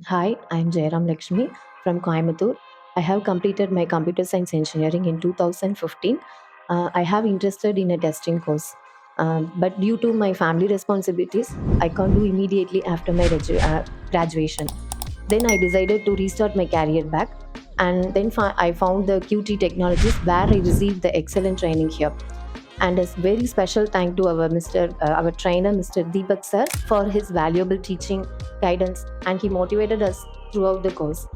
Hi, I'm Jayaramalakshmi from Coimbatore. I have completed my computer science engineering in 2015. I have interested in a testing course, but due to my family responsibilities, I can't do immediately after my graduation. Then I decided to restart my career back, and then I found the Qtree technologies where I received the excellent training here. And a very special thank to our trainer, Mr. Deepak sir, for his valuable teaching, guidance, and he motivated us throughout the course.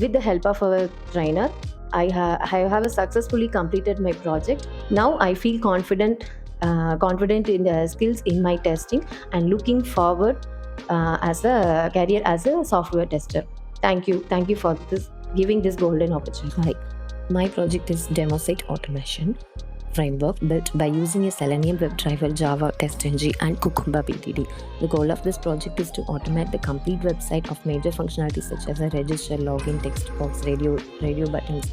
With the help of our trainer, I have successfully completed my project. Now I feel confident in the skills in my testing and looking forward as a career as a software tester. Thank you for this giving this golden opportunity. Hi, my project is demo site automation framework built by using a Selenium WebDriver, Java, TestNG, and Cucumber BTD. The goal of this project is to automate the complete website of major functionalities such as a register, login, text box, radio buttons,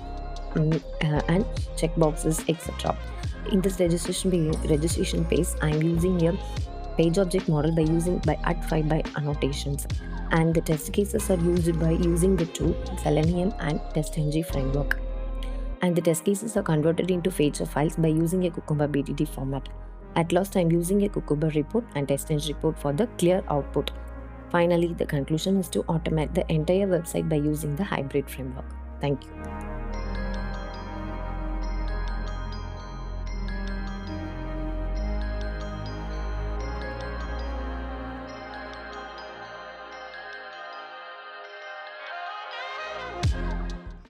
and checkboxes, etc. In this registration page, I'm using a page object model by @5 by annotations, and the test cases are used by using the two Selenium and TestNG framework, and the test cases are converted into feature files by using a Cucumber BTT format. At last, I'm using a Cucumber report and TestNG report for the clear output. Finally, the conclusion is to automate the entire website by using the hybrid framework. Thank you.